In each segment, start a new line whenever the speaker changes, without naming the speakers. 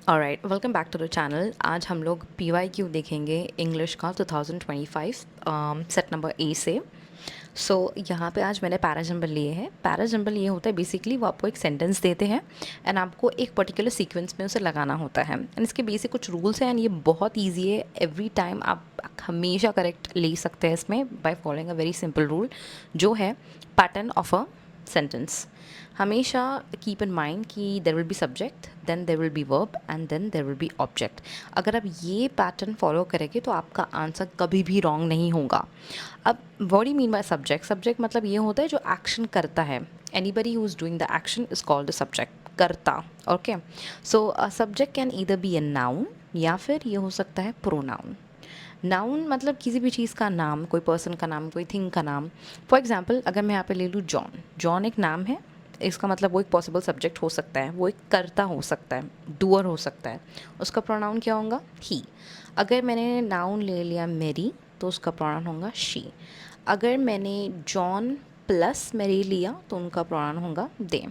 Alright, welcome back to the channel. आज हम लोग PYQ देखेंगे इंग्लिश का 2025 सेट नंबर ए से। यहाँ पे आज मैंने पैराजम्बल लिए हैं। पैराजम्बल ये होता है बेसिकली वो आपको एक सेंटेंस देते हैं एंड आपको एक पर्टिकुलर सीक्वेंस में उसे लगाना होता है एंड इसके बेसिक कुछ रूल्स हैं एंड ये बहुत ईजी है। एवरी टाइम आप हमेशा करेक्ट ले सकते हैं इसमें by following a very simple rule जो है पैटर्न ऑफ अ सेंटेंस। हमेशा कीप इन माइंड कि there will be subject, then there will be verb and then there will be object. अगर आप ये पैटर्न फॉलो करेंगे तो आपका आंसर कभी भी रॉन्ग नहीं होगा। अब what do you mean by subject? Subject मतलब ये होता है जो एक्शन करता है। Anybody who is doing the action is called the subject, करता। Okay, so subject can either be a noun या फिर ये हो सकता है प्रोनाउन। नाउन मतलब किसी भी चीज़ का नाम, कोई पर्सन का नाम, कोई थिंग का नाम। फॉर एग्जाम्पल अगर मैं यहाँ पे ले लूँ जॉन, जॉन एक नाम है, इसका मतलब वो एक पॉसिबल सब्जेक्ट हो सकता है, वो एक कर्ता हो सकता है, डूअर हो सकता है। उसका प्रोनाउन क्या होगा? ही। अगर मैंने नाउन ले लिया मेरी तो उसका प्रोनाउन होगा शी। अगर मैंने जॉन प्लस मेरी लिया तो उनका प्रोनाउन होगा दे।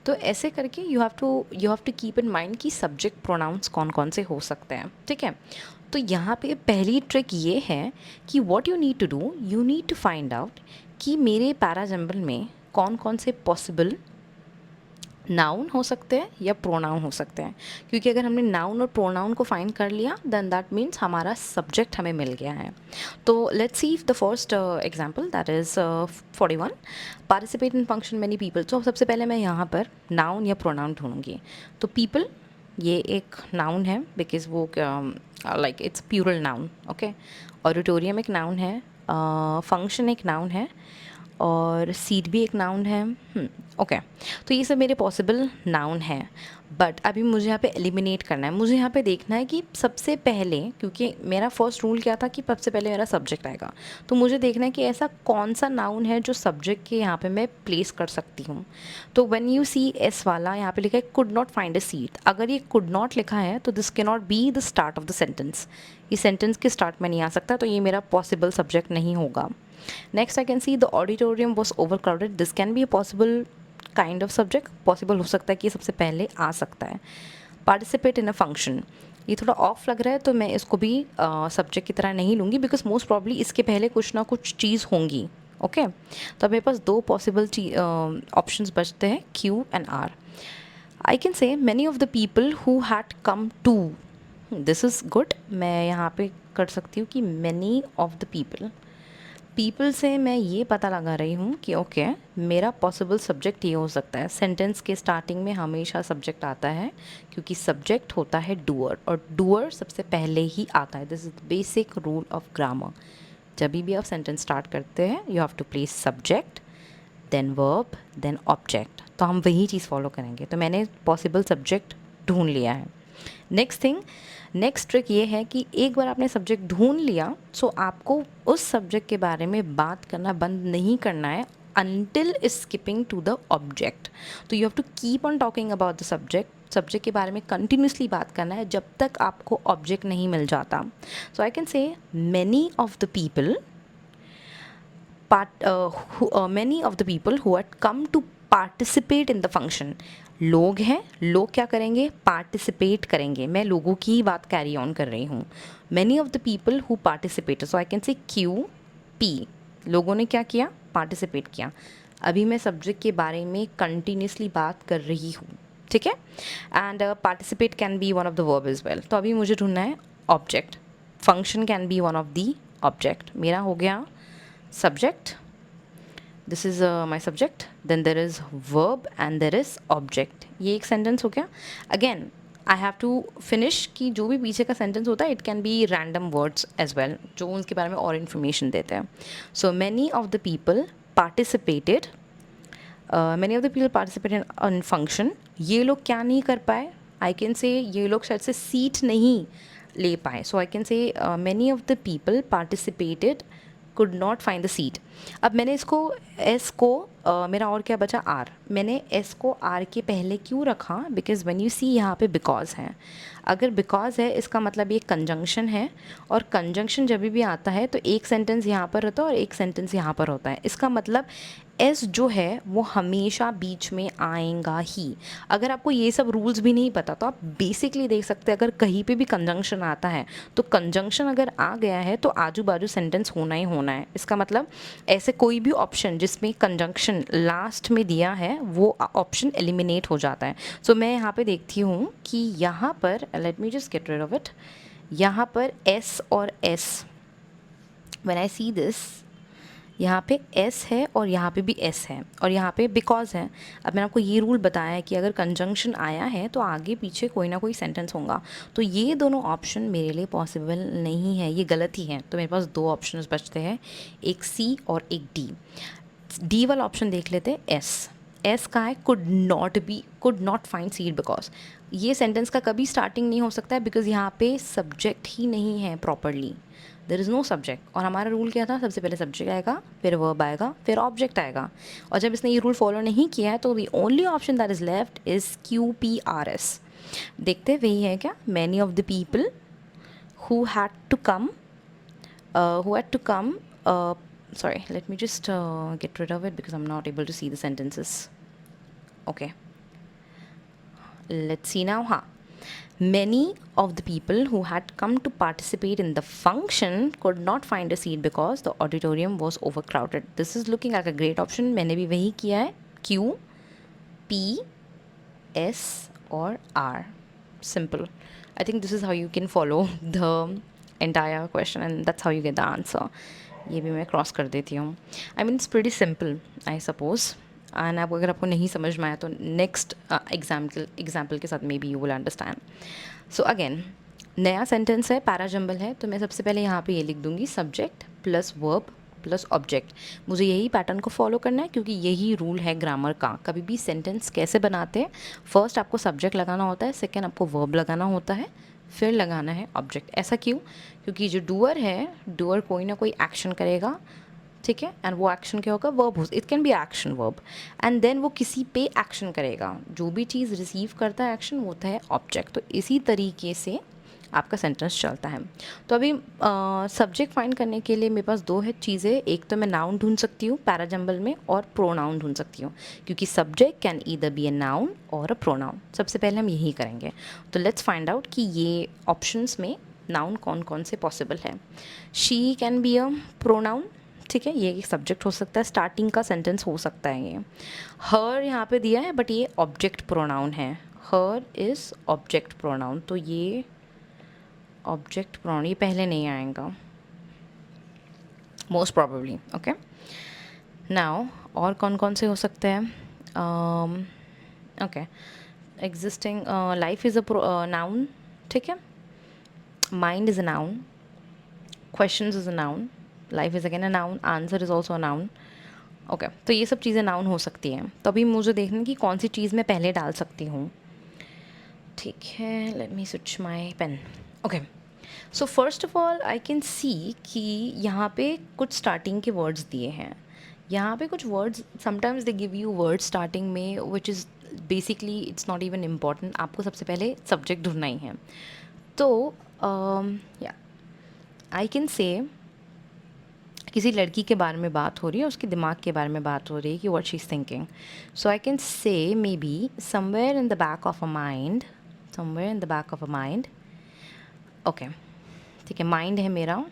तो ऐसे करके you have to keep in mind कि सब्जेक्ट प्रोनाउंस कौन कौन से हो सकते हैं। ठीक है, तो यहाँ पे पहली ट्रिक ये है कि what you need to do, you need to find out कि मेरे पैराजम्बल में कौन कौन से पॉसिबल नाउन हो सकते हैं या प्रोनाउन हो सकते हैं। क्योंकि अगर हमने नाउन और प्रोनाउन को फाइंड कर लिया देन दैट मीन्स हमारा सब्जेक्ट हमें मिल गया है। तो let's see the first example that is 41 participate in function many people. तो सबसे पहले मैं यहाँ पर नाउन या प्रोनाउन ढूंढूंगी। तो पीपल ये एक नाउन है बिकॉज वो like it's plural noun. Okay, auditorium एक नाउन है, फंक्शन एक नाउन है और सीट भी एक नाउन है। ओके, तो ये सब मेरे पॉसिबल नाउन हैं। बट अभी मुझे यहाँ पे एलिमिनेट करना है। मुझे यहाँ पे देखना है कि सबसे पहले, क्योंकि मेरा फर्स्ट रूल क्या था कि सबसे पहले मेरा सब्जेक्ट आएगा, तो मुझे देखना है कि ऐसा कौन सा नाउन है जो सब्जेक्ट के यहाँ पे मैं प्लेस कर सकती हूँ। तो व्हेन यू सी एस वाला यहाँ पे लिखा है could not find a seat, अगर ये कुड नॉट लिखा है तो दिस के not be the start of the sentence. ये सेंटेंस के स्टार्ट में नहीं आ सकता, तो ये मेरा पॉसिबल सब्जेक्ट नहीं होगा। Next, I can see the auditorium was overcrowded. This can be a possible kind of subject. Possible हो सकता है कि ये सबसे पहले आ सकता है। Participate in a function. ये थोड़ा ऑफ लग रहा है तो मैं इसको भी सब्जेक्ट की तरह नहीं लूँगी बिकॉज मोस्ट प्रॉब्ली इसके पहले कुछ ना कुछ चीज़ होंगी। ओके, तो मेरे पास दो पॉसिबल ऑप्शंस बचते हैं, Q and R. I can say many of the people who had come to. This is good. मैं यहाँ पे कर सकती हूँ कि many of the people. People से मैं ये पता लगा रही हूँ कि ओके मेरा पॉसिबल सब्जेक्ट ये हो सकता है। सेंटेंस के स्टार्टिंग में हमेशा सब्जेक्ट आता है क्योंकि सब्जेक्ट होता है डूअर और डूअर सबसे पहले ही आता है। This is the basic rule of grammar. जब भी आप सेंटेंस स्टार्ट करते हैं you have to place subject then verb then object. तो हम वही चीज़ फॉलो करेंगे। तो मैंने पॉसिबल सब्जेक्ट ढूंढ लिया है। नेक्स्ट ट्रिक ये है कि एक बार आपने सब्जेक्ट ढूंढ लिया सो आपको उस सब्जेक्ट के बारे में बात करना बंद नहीं करना है until skipping to the object. तो you have to keep on talking about the subject के बारे में कंटिन्यूसली बात करना है जब तक आपको ऑब्जेक्ट नहीं मिल जाता। So I can say many of the people many of the people who had come to participate in the function. लोग हैं, लोग क्या करेंगे? पार्टिसिपेट करेंगे। मैं लोगों की ही बात कैरी ऑन कर रही हूँ। Many of the people who participate, so I can से क्यू पी। लोगों ने क्या किया? पार्टिसिपेट किया। अभी मैं सब्जेक्ट के बारे में कंटिन्यूसली बात कर रही हूँ। ठीक है, and participate can be one of the verb is well. तो अभी मुझे ढूंढना है object. Function can be one of the object. मेरा हो गया subject, this is my subject, then there is verb and there is object. ये एक सेंटेंस हो गया। Again I have to finish कि जो भी पीछे का सेंटेंस होता है it can be random words as well जो उनके बारे में और इन्फॉर्मेशन देते हैं। So many of the people participated, many of the people participated in function. ये लोग क्या नहीं कर पाए? आई कैन से ये लोग शायद से सीट नहीं ले पाए। So I can say many of the people participated could not find the seat. अब मैंने इसको एस को मेरा और क्या बचा? आर। मैंने एस को आर के पहले क्यों रखा? बिकॉज व्हेन यू सी यहाँ पे बिकॉज है। अगर बिकॉज है इसका मतलब ये कंजंक्शन है और कंजंक्शन जब भी आता है तो एक सेंटेंस यहाँ पर होता है और एक सेंटेंस यहाँ पर होता है। इसका मतलब एस जो है वो हमेशा बीच में आएगा ही। अगर आपको ये सब रूल्स भी नहीं पता तो आप बेसिकली देख सकते हैं, अगर कहीं पे भी कंजंक्शन आता है तो कंजंक्शन अगर आ गया है तो आजू बाजू सेंटेंस होना ही होना है। इसका मतलब ऐसे कोई भी ऑप्शन जिसमें कंजंक्शन लास्ट में दिया है वो ऑप्शन एलिमिनेट हो जाता है। सो मैं यहाँ पे देखती हूँ कि यहाँ पर, let me just get rid of it, यहाँ पर एस और S, when I see this, यहाँ पे एस है और यहाँ पे भी एस है और यहाँ पे बिकॉज है। अब मैंने आपको ये रूल बताया है कि अगर कंजंक्शन आया है तो आगे पीछे कोई ना कोई सेंटेंस होगा। तो ये दोनों ऑप्शन मेरे लिए पॉसिबल नहीं है, ये गलत ही है। तो मेरे पास दो ऑप्शंस बचते हैं, एक सी और एक डी। डी वाला ऑप्शन देख लेते हैं, एस। एस का है could not be, could not find seed because. ये सेंटेंस का कभी स्टार्टिंग नहीं हो सकता है बिकॉज यहाँ पे सब्जेक्ट ही नहीं है properly, there is no subject. और हमारा रूल क्या था, सबसे पहले सब्जेक्ट आएगा, फिर वर्ब आएगा, फिर ऑब्जेक्ट आएगा। और जब इसने ये रूल फॉलो नहीं किया है तो the only option that is left is QPRS। देखते वही है क्या, many of the people who had to come sorry, let me just get rid of it because I'm not able to see the sentences. Okay, let's see now. Many of the people who had come to participate in the function could not find a seat because the auditorium was overcrowded. This is looking like a great option. मैंने भी वही किया है, Q, P, S और R. Simple. I think this is how you can follow the entire question and that's how you get the answer. ये भी मैं cross कर देती हूँ. I mean it's pretty simple, I suppose. And आप अगर आपको नहीं समझ में आया तो नेक्स्ट एग्जाम्पल के साथ may be you will understand. So again नया सेंटेंस है, पैराजंबल है, तो मैं सबसे पहले यहाँ पे ये लिख दूँगी subject plus verb plus object. मुझे यही पैटर्न को फॉलो करना है क्योंकि यही रूल है ग्रामर का. कभी भी सेंटेंस कैसे बनाते हैं, फर्स्ट आपको सब्जेक्ट लगाना होता है, सेकेंड आपको वर्ब लगाना होता है, फिर लगाना है ऑब्जेक्ट. ऐसा क्यों? क्योंकि जो डूअर है, डूअर कोई ना कोई एक्शन करेगा, ठीक है, एंड वो एक्शन क्या होगा, वर्ब हो, it can be action verb, and then वो किसी पे एक्शन करेगा. जो भी चीज़ रिसीव करता है एक्शन वो होता है ऑब्जेक्ट. तो इसी तरीके से आपका सेंटेंस चलता है. तो अभी सब्जेक्ट फाइंड करने के लिए मेरे पास दो है चीज़ें. एक तो मैं नाउन ढूंढ सकती हूँ पैराजंबल में और प्रोनाउन ढूंढ सकती हूँ, क्योंकि subject can either B a noun और अ प्रोनाउन. सबसे पहले हम यही करेंगे. तो लेट्स फाइंड आउट कि ये ऑप्शंस में नाउन कौन कौन से पॉसिबल है. She can be a pronoun, ठीक है, ये एक सब्जेक्ट हो सकता है, स्टार्टिंग का सेंटेंस हो सकता है. ये हर यहाँ पे दिया है बट ये ऑब्जेक्ट प्रोनाउन है. हर इज़ ऑब्जेक्ट प्रोनाउन, तो ये ऑब्जेक्ट प्रोनाउन ये पहले नहीं आएगा मोस्ट प्रॉबेबली. ओके, नाउ और कौन कौन से हो सकते हैं. Okay, existing life is a noun, ठीक है, mind is a noun, questions is a noun, life is again a noun, answer is also a noun. Okay, तो ये सब चीज़ें नाउन हो सकती हैं. तो अभी मुझे देखना है कि कौन सी चीज़ मैं पहले डाल सकती हूँ. ठीक है, let me switch my pen. Okay, so first of all I can see कि यहाँ पे कुछ स्टार्टिंग के वर्ड्स दिए हैं. यहाँ पे कुछ words, sometimes they give you word starting में which is basically it's not even important. आपको सबसे पहले सब्जेक्ट ढूंढना ही है. तो या आई कैन से किसी लड़की के बारे में बात हो रही है, उसके दिमाग के बारे में बात हो रही है कि what she is thinking. So I can say maybe somewhere in the back of a mind, somewhere in the back of a mind. Okay, ठीक है, माइंड है मेरा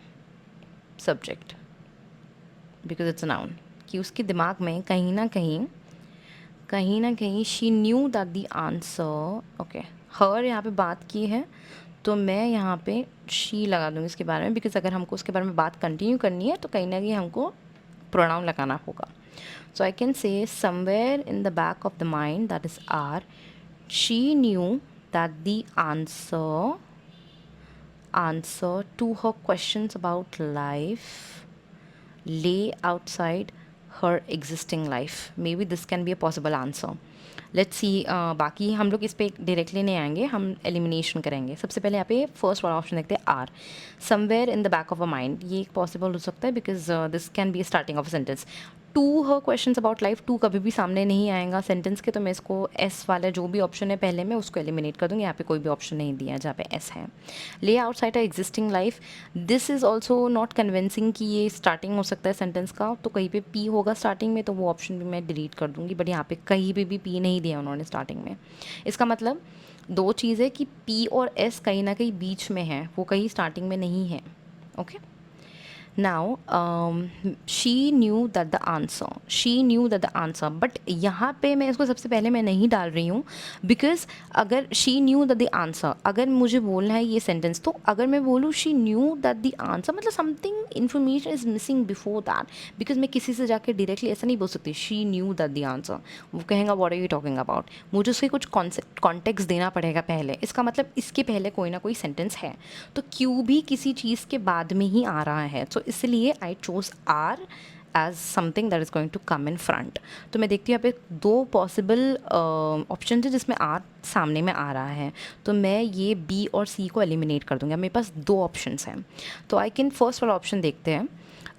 subject because it's a noun, कि उसके दिमाग में कहीं ना कहीं she knew that the answer. Okay, हर यहाँ पे बात की है तो मैं यहाँ पे शी लगा दूँगी इसके बारे में, बिकॉज अगर हमको उसके बारे में बात कंटिन्यू करनी है तो कहीं ना कहीं हमको प्रोनाउन लगाना होगा. So I can say somewhere in the back of the mind, that is R, she knew that the answer to her questions about life lay outside her existing life. Maybe this can be a possible answer. Let's see. बाकी हम लोग इस पर directly नहीं आएंगे, हम elimination करेंगे. सबसे पहले यहाँ पे फर्स्ट वाला ऑप्शन देखते हैं, R, somewhere in the back of a mind. ये एक पॉसिबल हो सकता है because this can be starting of a sentence. To her questions about life, to कभी भी सामने नहीं आएगा सेंटेंस के, तो मैं इसको एस वाला जो भी ऑप्शन है पहले मैं उसको एलिमिनेट कर दूँगी। यहाँ पे कोई भी ऑप्शन नहीं दिया जहाँ पे एस है। ले outside a existing life, this is also not convincing कि ये स्टार्टिंग हो सकता है सेंटेंस का, तो कहीं पे पी होगा स्टार्टिंग में तो वो ऑप्शन भी मैं डिलीट कर दूँगी। बट यहाँ पे कहीं पे भी पी नहीं दिया उन्होंने स्टार्टिंग में। इसका मतलब दो चीज़ है कि पी और एस कहीं ना कहीं बीच में है, वो कहीं स्टार्टिंग में नहीं है। Okay, now she knew that the answer, but यहाँ पे मैं इसको सबसे पहले मैं नहीं डाल रही हूँ, बिकॉज अगर she knew that the answer, अगर मुझे बोलना है ये सेंटेंस, तो अगर मैं बोलूँ she knew that the answer, मतलब something information is missing before that, because मैं किसी से जाके डायरेक्टली ऐसा नहीं बोल सकती she knew that the answer, वो कहेगा what are you talking about, मुझे उसके कुछ कॉन्सेप्ट कॉन्टेक्स्ट देना पड़ेगा पहले। इसका मतलब इसके पहले कोई ना कोई सेंटेंस है, तो क्यों भी किसी चीज़ के बाद में ही आ रहा है, तो इसलिए I chose R as something that is going to come in front. तो मैं देखती हूँ यहाँ पे दो पॉसिबल ऑप्शन है जिसमें आर सामने में आ रहा है, तो मैं ये बी और सी को एलिमिनेट कर दूँगी। मेरे पास दो ऑप्शंस हैं, तो आई कैन फर्स्ट वाला ऑप्शन देखते हैं।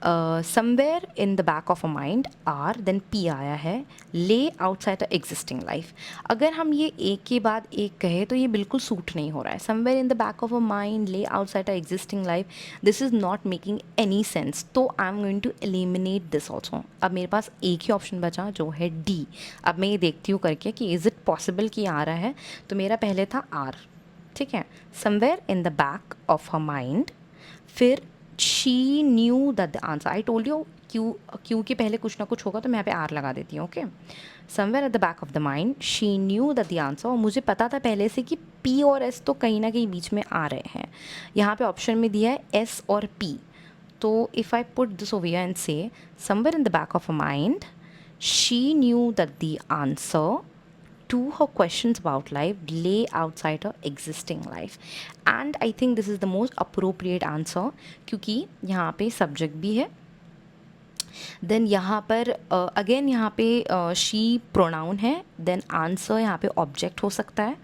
Somewhere in the back of a mind R, then P आया है, ले आउटसाइड अ एग्जिस्टिंग लाइफ। अगर हम ये एक के बाद एक कहे तो ये बिल्कुल सूट नहीं हो रहा है। Somewhere in the back of a mind, lay outside a existing life, this is not making any sense, तो I am going to eliminate this also. अब मेरे पास एक ही ऑप्शन बचा जो है डी। अब मैं ये देखती हूँ करके कि इज़ इट पॉसिबल कि आ रहा है, तो मेरा पहले था आर, ठीक है, somewhere in the back of a mind, फिर she knew that the answer, I told you Q के पहले कुछ ना कुछ होगा, तो मैं यहाँ पे आर लगा देती हूँ। Okay, somewhere at the back of the mind she knew that the answer, और मुझे पता था पहले से कि पी और एस तो कहीं ना कहीं बीच में आ रहे हैं। यहाँ पे ऑप्शन में दिया है एस और पी, तो if I put this over here and say somewhere in the back of a mind she knew that the answer to her questions about life lay outside her existing life, and I think this is the most appropriate answer, क्योंकि यहाँ पे subject भी है, then यहाँ पर again यहाँ पे she pronoun है, देन आंसर यहाँ पे ऑब्जेक्ट हो सकता है,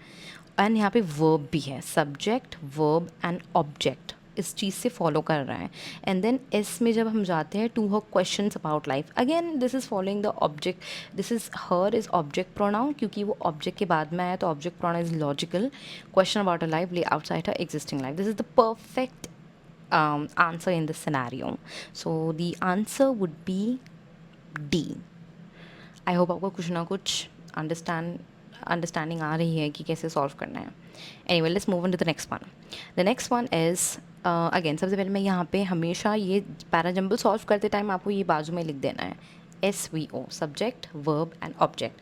एंड यहाँ पे वर्ब भी है, सब्जेक्ट वर्ब एंड ऑब्जेक्ट इस चीज़ से फॉलो कर रहा है। एंड देन एस में जब हम जाते हैं to her questions about life, again this is following the object, this is her is object pronoun, क्योंकि वो ऑब्जेक्ट के बाद में आया, तो object pronoun is logical, question about a life lay outside her existing life, this is the perfect answer in this scenario. So the answer would be D. I hope आपको कुछ ना कुछ अंडरस्टैंडिंग आ रही है कि कैसे सॉल्व करना है। Anyway, let's move on to the next one. The next one is again, सबसे पहले मैं यहाँ पे हमेशा ये पैराजम्बल सॉल्व करते टाइम आपको ये बाजू में लिख देना है SVO, subject verb and object.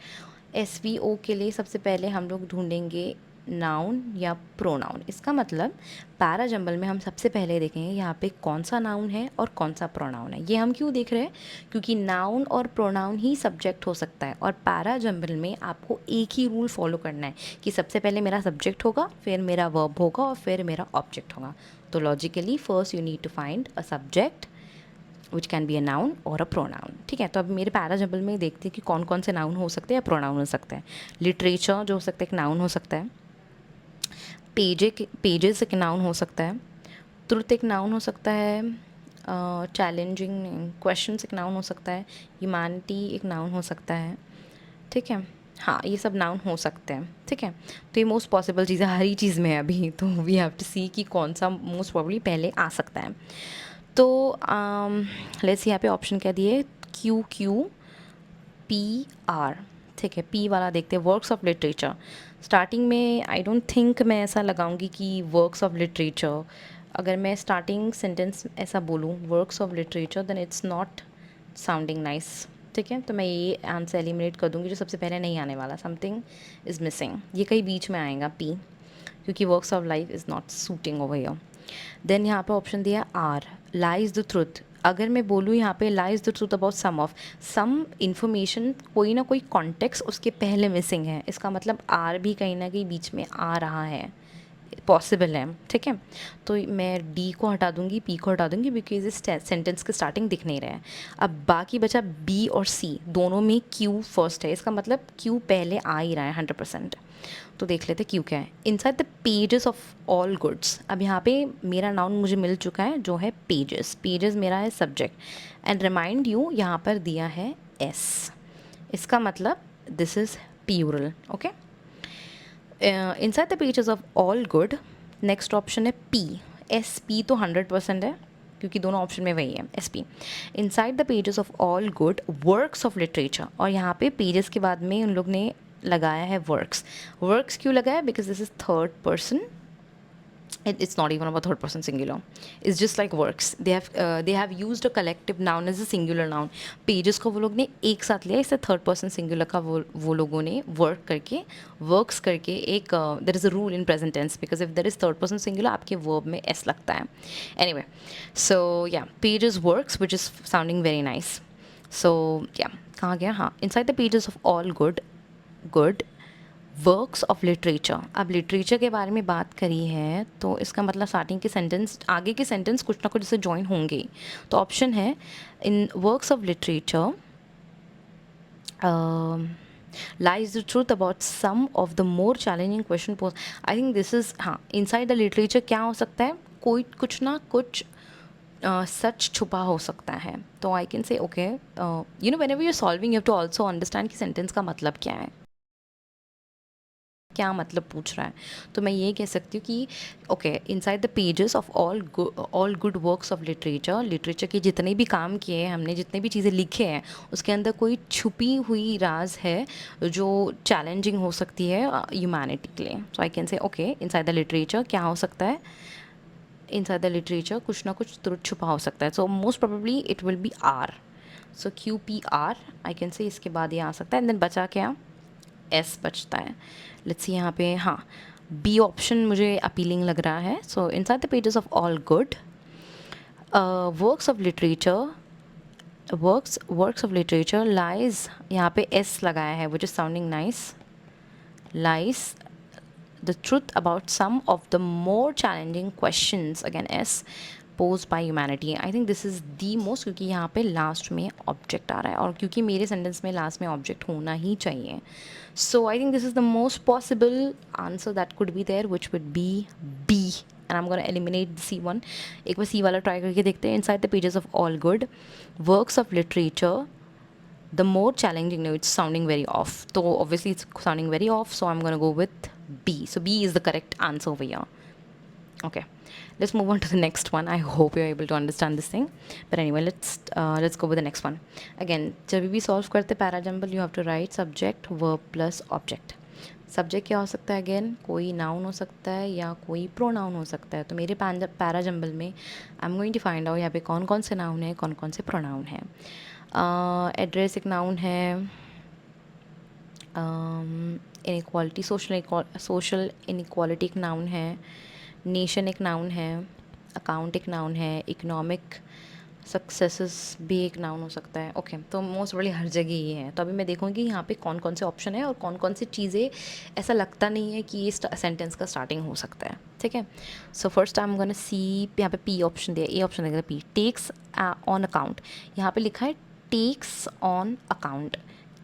SVO के लिए सबसे पहले हम लोग ढूंढेंगे नाउन या प्रोनाउन। इसका मतलब पैराजम्बल में हम सबसे पहले देखेंगे यहाँ पे कौन सा नाउन है और कौन सा प्रोनाउन है। ये हम क्यों देख रहे हैं, क्योंकि नाउन और प्रोनाउन ही सब्जेक्ट हो सकता है, और पैराजम्बल में आपको एक ही रूल फॉलो करना है कि सबसे पहले मेरा सब्जेक्ट होगा, फिर मेरा वर्ब होगा और फिर मेरा ऑब्जेक्ट होगा। तो logically first you need to find a subject which can be a noun और अ प्रोनाउन, ठीक है। तो अब मेरे पैराजम्बल में देखते हैं कि कौन कौन से नाउन हो सकते हैं या प्रोनाउन हो सकता है। लिटरेचर जो हो सकता है एक नाउन हो सकता है, पेजेस एक नाउन हो सकता है, ट्रुथ एक नाउन हो सकता है, चैलेंजिंग क्वेश्चंस एक नाउन हो सकता है, ह्यूमैनिटी एक नाउन हो सकता है, ठीक है। हाँ, ये सब नाउन हो सकते हैं, ठीक है। तो ये मोस्ट पॉसिबल चीज़ें हर ही चीज़ में है अभी, तो वी हैव टू सी कि कौन सा मोस्ट प्रॉब्ली पहले आ सकता है। तो लेट्स यहाँ पे ऑप्शन क्या दिए, QQPR, ठीक है। पी वाला देखते हैं, वर्क्स ऑफ लिटरेचर। स्टार्टिंग में आई डोंट थिंक मैं ऐसा लगाऊंगी कि वर्क्स ऑफ लिटरेचर, अगर मैं स्टार्टिंग सेंटेंस ऐसा बोलूँ works of literature, then it's not sounding nice, ठीक है। तो मैं ये आंसर एलिमिनेट कर दूंगी, जो सबसे पहले नहीं आने वाला, समथिंग इज़ मिसिंग, ये कहीं बीच में आएगा पी, क्योंकि works of life is not suiting over here. Then यहाँ पे ऑप्शन दिया आर, लाइज द ट्रुथ। अगर मैं बोलूँ यहाँ पे lies the truth about some information, कोई ना कोई कॉन्टेक्स्ट उसके पहले मिसिंग है, इसका मतलब आर भी कहीं ना कहीं बीच में आ रहा है, पॉसिबल है, ठीक है। तो मैं डी को हटा दूंगी, पी को हटा दूंगी, बिकॉज इस सेंटेंस के स्टार्टिंग दिख नहीं रहा है। अब बाकी बचा बी और सी, दोनों में क्यू फर्स्ट है, इसका मतलब क्यू पहले आ ही रहा है 100%। तो देख लेते क्यू क्या है। Inside the pages of all goods, अब यहाँ पे मेरा नाउन मुझे मिल चुका है जो है पेजेस। पेजेस मेरा है सब्जेक्ट एंड रिमाइंड यू यहाँ पर दिया है एस, इसका मतलब this is plural, okay. Inside the pages of all good, next option है पी। एस पी तो 100% है क्योंकि दोनों ऑप्शन में वही है, S P. Inside the pages of all good works of literature, और यहाँ पे पेजेस के बाद में उन लोग ने लगाया है वर्क्स। वर्क्स क्यों लगाया? Because this is third person, it's not even about third person singular, it's just like works. They have used a collective noun as a singular noun. pages को वो लोग ने एक साथ लिया, इससे थर्ड पर्सन सिंगुलर का वो लोगों ने वर्क करके, वर्क्स करके एक there is a rule in present tense, because if there is third person singular आपके वर्ब में एस लगता है। एनीवे, सो या pages works which is sounding very nice. So या कहाँ गया, हाँ, inside the pages of all good works of literature. अब लिटरेचर के बारे में बात करी है तो इसका मतलब स्टार्टिंग के सेंटेंस, आगे के सेंटेंस कुछ ना कुछ इससे ज्वाइन होंगे। तो ऑप्शन है in works of literature lies the truth about some of the more challenging question pose. I think this is, हाँ, इनसाइड द लिटरेचर क्या हो सकता है, कोई कुछ ना कुछ सच छुपा हो सकता है। तो I can say okay, you know, whenever you are solving you have to also understand कि सेंटेंस का मतलब क्या है, क्या मतलब पूछ रहा है। तो मैं ये कह सकती हूँ कि okay, inside the pages of all good works of literature, literature के जितने भी काम किए हैं हमने, जितने भी चीज़ें लिखे हैं, उसके अंदर कोई छुपी हुई राज है जो चैलेंजिंग हो सकती है ह्यूमैनिटी के लिए। So I can say okay, inside the literature क्या हो सकता है, इनसाइड द लिटरेचर कुछ ना कुछ तुरंत छुपा हो सकता है। So most probably it will be R, so Q P R I can say, इसके बाद ये आ सकता है। एंड देन बचा क्या, एस बचता है। लेट्स सी यहाँ पे, हाँ, बी ऑप्शन मुझे अपीलिंग लग रहा है। सो inside the pages of all good works of literature, works of literature lies, यहाँ पे एस लगाया है which is sounding nice, lies the truth about some of the more challenging questions, again S, posed by humanity. I think this is the most, क्योंकि यहाँ पे last में object आ रहा है और क्योंकि मेरे सेंटेंस में लास्ट में ऑब्जेक्ट होना ही चाहिए। So I think this is the most possible answer that could be there, which would be B, and I am gonna eliminate C1। एक बार C वाला ट्राई करके देखते हैं। Inside the pages of all good works of literature the more challenging, no, it's sounding very off, so obviously it's sounding very off, so I'm going to go with B. So B is the correct answer over here. Okay, let's move on to the next one. I hope you're able to understand this thing, but anyway, let's go with the next one. Again, जब भी solve करते parajumble, you have to write subject verb plus object. Subject क्या हो सकता है, again कोई noun हो सकता है या कोई प्रोनाउन हो सकता है। तो मेरे पैराजम्बल में I am going to find out यहाँ पे कौन कौन से नाउन है, कौन कौन से प्रोनाउन है। एड्रेस एक नाउन है, इनइक्वालिटी, सोशल इनइक्वालिटी एक नाउन है, नेशन एक नाउन है, अकाउंट एक नाउन है, इकोनॉमिक सक्सेसेस भी एक नाउन हो सकता है। ओके, तो मोस्ट प्रोबेबली हर जगह ये है। तो अभी मैं देखूँगी यहाँ पे कौन कौन से ऑप्शन है और कौन कौन सी चीज़ें ऐसा लगता नहीं है कि ये सेंटेंस का स्टार्टिंग हो सकता है, ठीक है। So first I am gonna see, यहाँ पे पी ऑप्शन दिया, ए ऑप्शन देगा पी, टेक्स ऑन अकाउंट। यहाँ पे लिखा है टेक्स ऑन अकाउंट,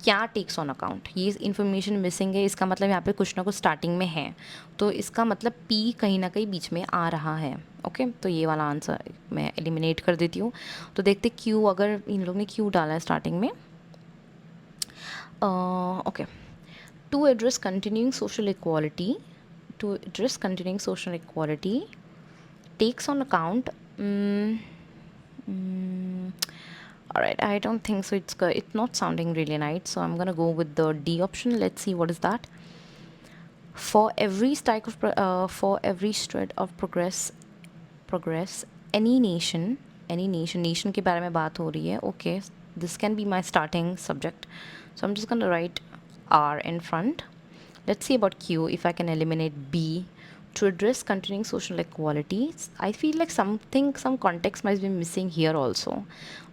क्या टेक्स ऑन अकाउंट, ये इन्फॉर्मेशन मिसिंग है, इसका मतलब यहाँ पे कुछ ना कुछ स्टार्टिंग में है, तो इसका मतलब पी कहीं ना कहीं बीच में आ रहा है। ओके, तो ये वाला आंसर मैं एलिमिनेट कर देती हूँ। तो देखते क्यू, अगर इन लोग ने क्यू डाला है स्टार्टिंग में, okay, to address continuing social equality, to address continuing social equality takes on account, alright, I don't think so, it's not sounding really nice, so I'm gonna go with the D option. Let's see what is that. For every stride of progress any nation, nation के बारे में बात हो रही है। Okay, this can be my starting subject, so I'm just gonna write R in front. Let's see about Q, if I can eliminate B. To address continuing social equality, I feel like some context might be missing here also,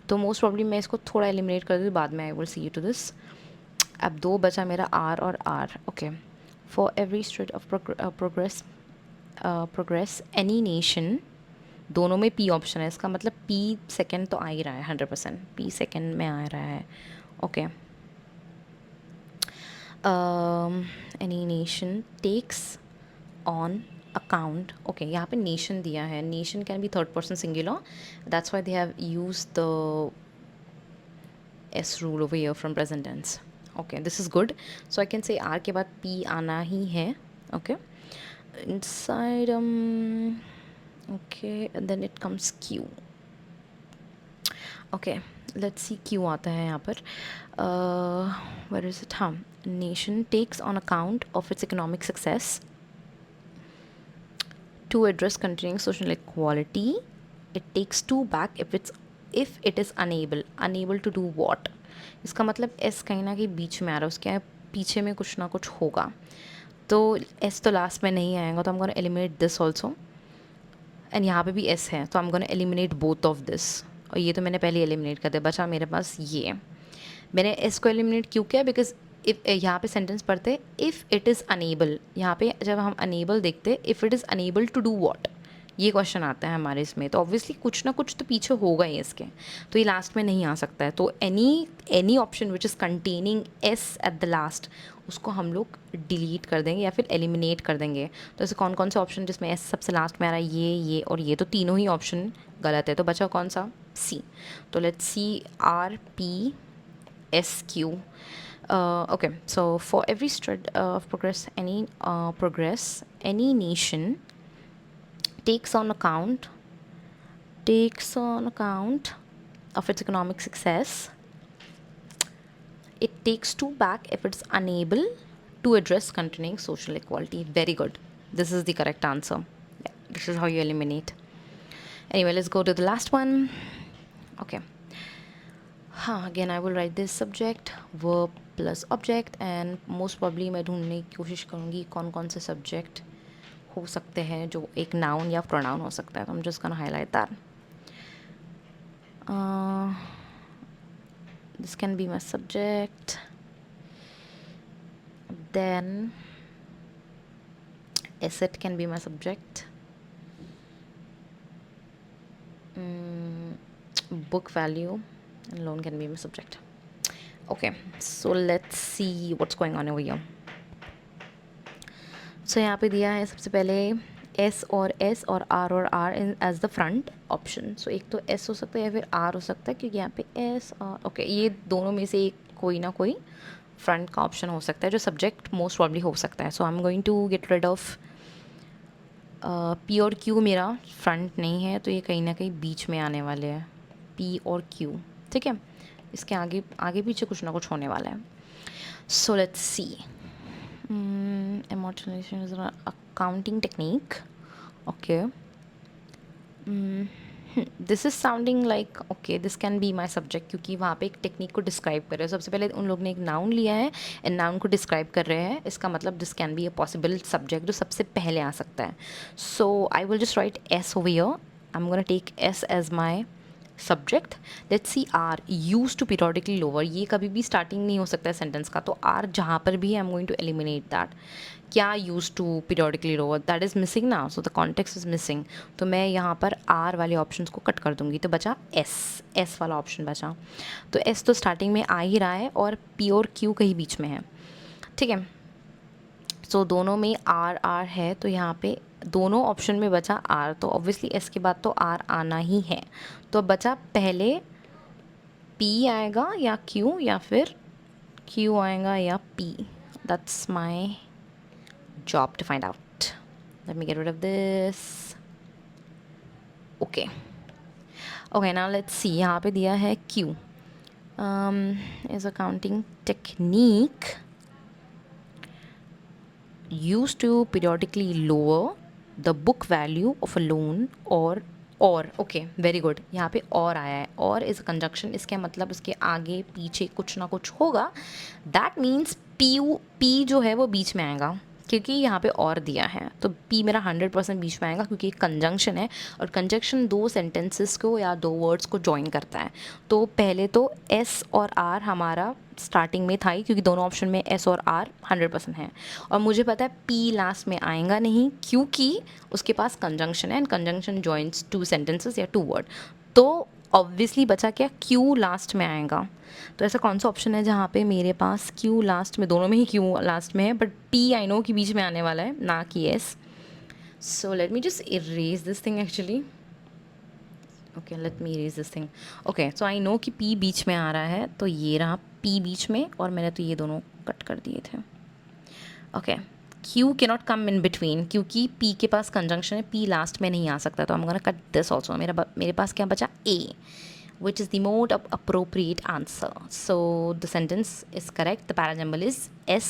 तो most probably मैं इसको थोड़ा eliminate कर दूँ, बाद में I will see you to this. अब दो बचा मेरा आर और R. Okay, for every state of progress progress any nation, दोनों में पी ऑप्शन है, इसका मतलब पी सेकेंड तो आ ही रहा है, 100% पी सेकेंड में आ रहा है. Okay. Any nation takes on account. Okay, यहाँ पे नेशन दिया है. Nation can be third person singular, that's why they have use the S rule over here from present tense. Okay, this is good. So I can say R के बाद P आना ही है. Okay, inside okay, and then it comes Q. Okay, let's see Q आता है यहाँ पर. Where is it? हाँ, nation takes on account of its economic success to address continuing social inequality. It takes two back if it is unable to do what. इसका मतलब S कहीं ना कहीं बीच में आ रहा है, उसके पीछे में कुछ ना कुछ होगा. तो एस तो लास्ट में नहीं आएगा, तो हम gonna eliminate this also. And यहाँ पे भी एस है, तो हम gonna eliminate both of this. और ये तो मैंने पहले एलिमिनेट कर दिया, बचा मेरे पास ये. मैंने एस को एलिमिनेट क्यों किया? बिकॉज इफ़ यहाँ पे सेंटेंस पढ़ते इफ़ इट इज़ अनेबल, यहाँ पे जब हम अनेबल देखते if it is unable to do what, ये क्वेश्चन आता है हमारे इसमें. तो ऑब्वियसली कुछ ना कुछ तो पीछे होगा ही इसके, तो ये लास्ट में नहीं आ सकता है. तो any option which is containing S at the last, उसको हम लोग डिलीट कर देंगे या फिर एलिमिनेट कर देंगे. तो ऐसे कौन कौन से ऑप्शन जिसमें एस सबसे लास्ट में आ रहा है? ये और ये, तो तीनों ही ऑप्शन गलत है. तो बचा कौन सा? सी. तो let's see R P S Q. Okay, so for every progress, any nation takes on account of its economic success. It takes two back if it's unable to address continuing social equality. Very good. This is the correct answer. Yeah, this is how you eliminate. Anyway, let's go to the last one. Okay. Again I will write this subject, verb plus object, and most probably मैं ढूंढने की कोशिश करूँगी कौन कौन से subject हो सकते हैं जो एक नाउन या प्रोनाउन हो सकता है. तो I'm just gonna highlight that. This can be my subject, then asset can be my subject, book value and loan can be my subject. Okay, so let's see what's going on over here. So यहाँ पे दिया है सबसे पहले S और R in as the front option. So एक तो S हो सकता है या फिर R हो सकता है, क्योंकि यहाँ पे S और ओके ये दोनों में से एक कोई ना कोई फ्रंट का ऑप्शन हो सकता है जो सब्जेक्ट मोस्ट प्रॉब्ली हो सकता है. So I am going to get rid of P और Q. मेरा फ्रंट नहीं है, तो ये कहीं ना कहीं बीच में आने वाले हैं, P और Q. ठीक है, इसके आगे पीछे कुछ ना कुछ होने वाला है. So let's see. Amortization is an accounting technique. Okay. This is sounding like okay, this can be my subject, क्योंकि वहाँ पे एक टेक्निक को डिस्क्राइब कर रहे हैं. सबसे पहले उन लोग ने एक नाउन लिया है एंड नाउन को डिस्क्राइब कर रहे हैं. इसका मतलब this can be a possible subject जो सबसे पहले आ सकता है. So I will just write S over here. I am gonna take S as my subject. Let's see R used to periodically lower. ये कभी भी स्टार्टिंग नहीं हो सकता है सेंटेंस का, तो आर जहाँ पर भी I am going to eliminate that. क्या used to periodically lower, that is missing ना, so the context is missing. तो मैं यहाँ पर आर वाले ऑप्शन को कट कर दूंगी, तो बचा एस वाला ऑप्शन बचा. तो एस तो स्टार्टिंग में आ ही रहा है और पी और क्यू कहीं बीच में है. ठीक है, सो दोनों में आर है, तो यहाँ पे दोनों ऑप्शन में बचा आर. तो ऑब्वियसली एस के बाद तो आर आना ही है. तो बचा पहले पी आएगा या क्यू, या फिर क्यू आएगा या P. That's my job to find out. Let me get rid of this. Okay, now let's see. यहाँ पे दिया है Q is a counting technique used to periodically lower the book value of a loan or okay very good. यहाँ पे और आया है, और इज़ कंजक्शन. इसके मतलब इसके आगे पीछे कुछ ना कुछ होगा. दैट मीन्स पी जो है वो बीच में आएगा. क्योंकि यहाँ पे और दिया है तो पी मेरा 100% बीच में आएगा, क्योंकि कंजंक्शन है और कंजंक्शन दो सेंटेंसेस को या दो वर्ड्स को जॉइन करता है। तो पहले तो एस और आर हमारा स्टार्टिंग में था ही, क्योंकि दोनों ऑप्शन में एस और आर 100% है। और मुझे पता है पी लास्ट में आएगा नहीं, क्योंकि उसके पास कंजंक्शन है and conjunction joins two sentences या टू वर्ड। तो ऑब्वियसली बचा क्या, क्यू लास्ट में आएगा। तो ऐसा कौन सा ऑप्शन है जहाँ पे मेरे पास क्यू लास्ट में, दोनों में ही क्यू लास्ट में है, बट पी आई नो कि बीच में आने वाला है, ना कि S. So let me just erase this thing actually. Okay, let me erase this thing. Okay, so I know कि पी बीच में आ रहा है, तो ये रहा पी बीच में, और मैंने तो ये दोनों कट कर दिए थे। ओके, क्यू के नॉट कम इन बिटवीन, क्योंकि पी के पास कंजंक्शन है, पी लास्ट में नहीं आ सकता, तो हम गोना कट दिस ऑल्सो। मेरे पास क्या बचा, ए, which is the more appropriate answer. So the sentence is correct. The parajumble is S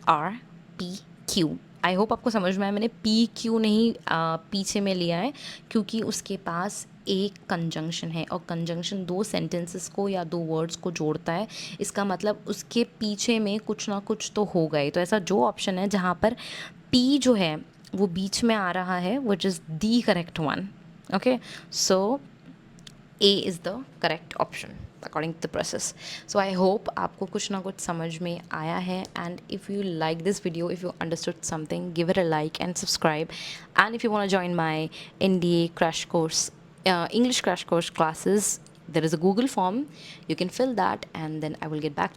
R P Q. I hope आपको समझ में आया। मैंने पी क्यू नहीं पीछे में लिया है, क्योंकि उसके पास एक कंजंक्शन है, और कंजंक्शन दो सेंटेंसेस को या दो वर्ड्स को जोड़ता है। इसका मतलब उसके पीछे में कुछ ना कुछ तो हो गए। तो ऐसा जो ऑप्शन है जहाँ पर पी जो है वो बीच में आ रहा है, which is the correct one. Okay, so A is the correct option according to the process. So I hope आपको कुछ ना कुछ समझ में आया है, and if you like this video, if you understood something, give it a like and subscribe. And if you want to join my NDA crash course, English crash course classes, there is a Google form. You can fill that and then I will get back